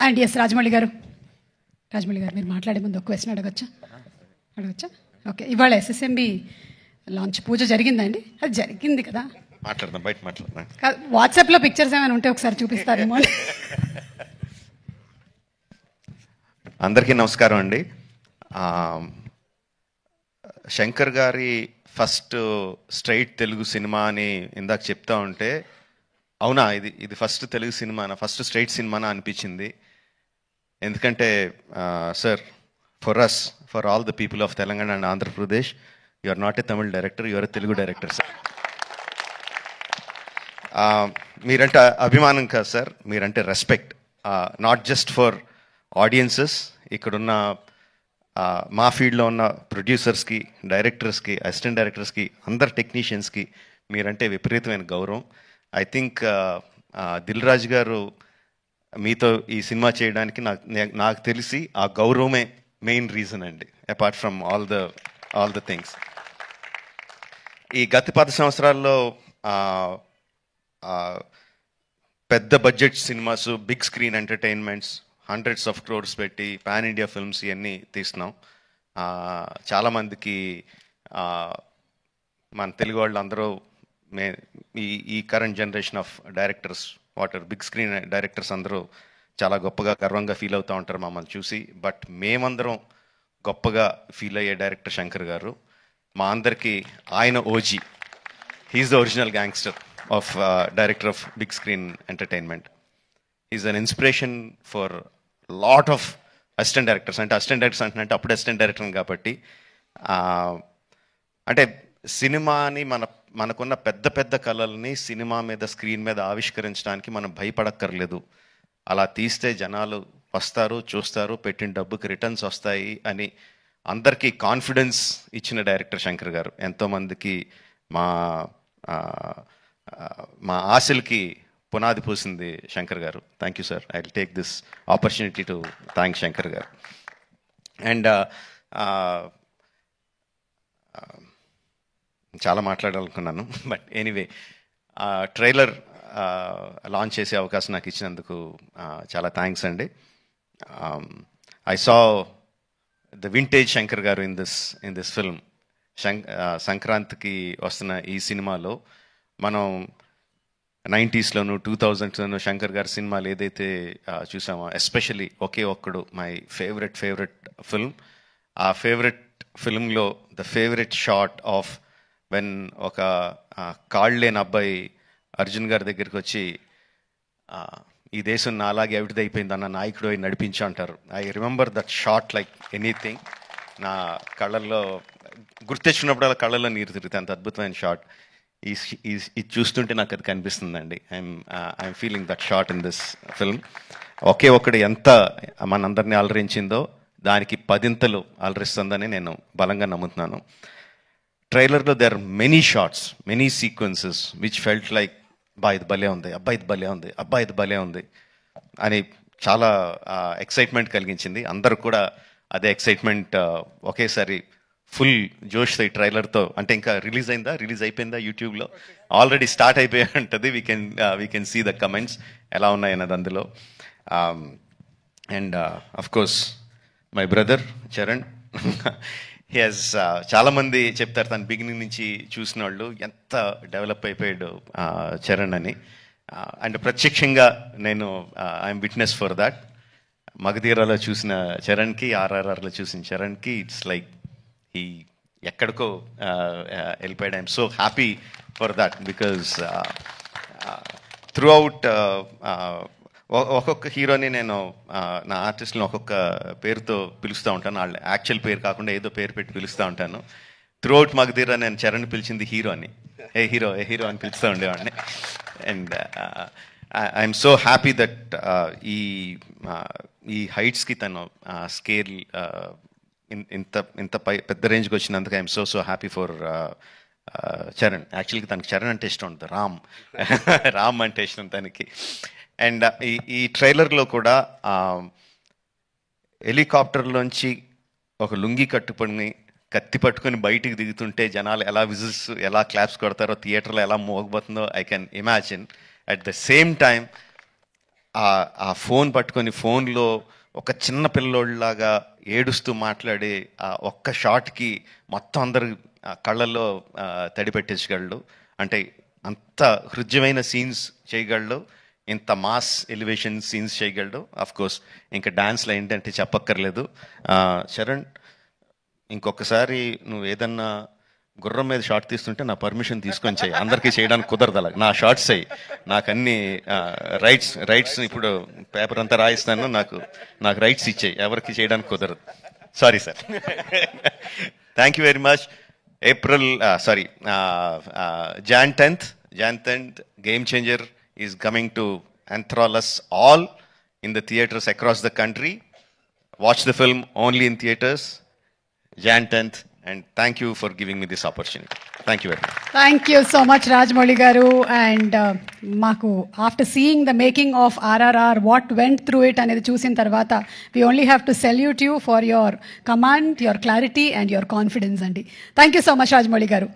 And yes Rajamouli గారు మీరు మాట్లాడే ముందు ఒక క్వశ్చన్ అడగచ్చా ఓకే, ఇవాళ ఎస్ఎస్ఎంబి లాంచ్ పూజ జరిగిందండి? అది జరిగింది కదా, మాట్లాడదాం. వాట్సాప్లో పిక్చర్స్ ఏమైనా ఉంటే ఒకసారి చూపిస్తారేమో. అందరికీ నమస్కారం అండి. శంకర్ గారి ఫస్ట్ స్ట్రైట్ తెలుగు సినిమా అని ఇందాక చెప్తా ఉంటే, అవునా ఇది ఫస్ట్ తెలుగు సినిమానా, ఫస్ట్ స్ట్రైట్ సినిమానా అనిపించింది. ఎందుకంటే sir, for all the people of Telangana and Andhra Pradesh, you are not a Tamil director, you are a Telugu director sir. మీరంటే అభిమానం కాదు సార్, మీరంటే respect. Not just for audiences, ఇక్కడున్న మా ఫీల్డ్లో ఉన్న ప్రొడ్యూసర్స్కి, డైరెక్టర్స్కి, అసిస్టెంట్ డైరెక్టర్స్కి, అందరు టెక్నీషియన్స్కి మీరంటే విపరీతమైన గౌరవం. ఐ థింక్ దిల్ రాజు గారు మీతో ఈ సినిమా చేయడానికి నాకు తెలిసి ఆ గౌరవమే మెయిన్ రీజన్ అండి, apart from all the things. ఈ గత 10 సంవత్సరాల్లో పెద్ద budget cinemas, big screen entertainments, hundreds of crores పెట్టి పాన్ ఇండియా ఫిల్మ్స్ ఇవన్నీ తీస్తున్నాం. చాలామందికి మన తెలుగు వాళ్ళు అందరూ ఈ current generation of directors, big screen directors అందరూ చాలా గొప్పగా, గర్వంగా ఫీల్ అవుతూ ఉంటారు మమ్మల్ని చూసి. బట్ మేమందరం గొప్పగా ఫీల్ అయ్యే డైరెక్టర్ శంకర్ గారు. మా అందరికీ ఆయన OG. He is the original gangster of director of big screen entertainment. Is an inspiration for lot of assistant directors. Assistant directors అంటే అప్పుడు అసిస్టెంట్ డైరెక్టర్ కాబట్టి, అంటే సినిమాని మనకున్న పెద్ద కళల్ని సినిమా మీద, స్క్రీన్ మీద ఆవిష్కరించడానికి మనం భయపడక్కర్లేదు. అలా తీస్తే జనాలు వస్తారు, చూస్తారు, పెట్టిన డబ్బుకి రిటర్న్స్ వస్తాయి అని అందరికీ కాన్ఫిడెన్స్ ఇచ్చిన డైరెక్టర్ శంకర్ గారు. ఎంతోమందికి మా ఆశలకి పునాది పూసింది శంకర్ గారు. Thank you sir. I will take this opportunity to thank Shankar గారు. అండ్ చాలా మాట్లాడాలనుకున్నాను, బట్ ఎనీవే, ట్రైలర్ లాంచ్ చేసే అవకాశం నాకు ఇచ్చినందుకు చాలా థ్యాంక్స్ అండి. I saw the vintage Shankar గారు ఇన్ దిస్ ఫిల్మ్. సంక్రాంతికి వస్తున్న ఈ సినిమాలో మనం 90sలోను 2000sలోను శంకర్ గారి సినిమాలు ఏదైతే చూసామో, especially Oke Okkadu my favourite film. ఆ ఫేవరెట్ ఫిల్మ్లో the favourite shot of when ఒక కాళ్ళు లేని అబ్బాయి అర్జున్ గారి దగ్గరికి వచ్చి, ఈ దేశం నా అలాగే అవిటిదైపోయింది అన్న నాయకుడు అయి నడిపించు అంటారు. I remember that shot like anything. నా కళ్ళల్లో గుర్తెచ్చినప్పుడు అలా కళ్ళల్లో నీరు తిరుగుతాయి, అంత అద్భుతమైన షాట్. ఇది చూస్తుంటే నాకు అది కనిపిస్తుందండి. I'm feeling that shot in this film. Oke Okkadu ఎంత మనందరినీ అలరించిందో దానికి 10 అలరిస్తుందని నేను బలంగా నమ్ముతున్నాను. ట్రైలర్లో there are many shots, many sequences which felt like ఇది భలే ఉంది, ఇది భలే ఉంది అని చాలా ఎక్సైట్మెంట్ కలిగించింది. అందరూ కూడా అదే ఎక్సైట్మెంట్ ఒకేసారి ఫుల్ జోష్తో ఈ ట్రైలర్తో, అంటే ఇంకా రిలీజ్ అయిపోయిందా యూట్యూబ్లో? ఆల్రెడీ స్టార్ట్ అయిపోయి ఉంటుంది. We can see the comments ఎలా ఉన్నాయన్నది అందులో. And of course my brother Charan, he has, చాలామంది చెప్తారు తను బిగినింగ్ నుంచి చూసిన వాళ్ళు ఎంత డెవలప్ అయిపోయాడు చరణ్ అని. అండ్ ప్రత్యక్షంగా నేను ఐఎమ్ విట్నెస్ ఫర్ దాట్. మగధీరాలో చూసిన చరణ్కి, ఆర్ఆర్ఆర్లో చూసిన చరణ్కి ఇట్స్ లైక్ హీ ఎక్కడికో వెళ్ళిపోయాడు. I'm so happy for that because through out ఒక్కొక్క హీరోని నేను నా ఆర్టిస్ట్ని ఒక్కొక్క పేరుతో పిలుస్తూ ఉంటాను. వాళ్ళ యాక్చువల్ పేరు కాకుండా ఏదో పేరు పెట్టి పిలుస్తూ ఉంటాను. త్రూ అవుట్ మగధీరా నేను చరణ్ పిలిచింది హీరో అని, ఏ హీరో అని పిలుస్తూ ఉండేవాడిని. And I'm so happy that ఈ హైట్స్కి తను స్కేల్ ఇంత పెద్ద రేంజ్కి వచ్చినందుకు I'm so happy for Charan. యాక్చువల్గా తనకి చరణ్ అంటే ఇష్టం ఉంటుంది, రామ్ అంటే ఇష్టం తనకి. అండ్ ఈ ట్రైలర్లో కూడా హెలికాప్టర్లోంచి ఒక లుంగి కట్టుకొని కత్తి పట్టుకొని బయటికి దిగుతుంటే జనాలు ఎలా విజిల్స్, ఎలా క్లాప్స్ కొడతారో, థియేటర్లో ఎలా మోగబోతుందో I can imagine. At the same time ఆ ఫోన్ పట్టుకొని ఫోన్లో ఒక చిన్న పిల్లోళ్ళలాగా ఏడుస్తూ మాట్లాడే ఆ ఒక్క షాట్కి మొత్తం అందరు కళ్ళల్లో తడి పెట్టించగలడు. అంటే అంత హృద్యమైన సీన్స్ చేయగలడు, ఇంత మాస్ ఎలివేషన్ సీన్స్ చేయగలడు. ఆఫ్ కోర్స్ ఇంకా డాన్స్లో ఏంటంటే చెప్పక్కర్లేదు. చరణ్, ఇంకొకసారి నువ్వు ఏదన్నా గుర్రం మీద షార్ట్ తీస్తుంటే నా పర్మిషన్ తీసుకొని చేయి. అందరికీ చేయడానికి కుదరదు అలా. నా షార్ట్స్ అయ్యి నాకు అన్ని రైట్స్ ఇప్పుడు పేపర్ అంతా రాయిస్తాను, నాకు రైట్స్ ఇచ్చేయి, ఎవరికి చేయడానికి కుదరదు. Sorry sir. Thank you very much. Jan 10th, Game Changer is coming to enthrall us all in the theaters across the country. Watch the film only in theaters, Jan 10th, and thank you for giving me this opportunity. Thank you very much. Thank you so much Rajamouli garu. And మాకు after seeing the making of RRR what went through it అనేది చూసిన తర్వాత we only have to salute you for your command, your clarity and your confidence అండి. Thank you so much Rajamouli గారు.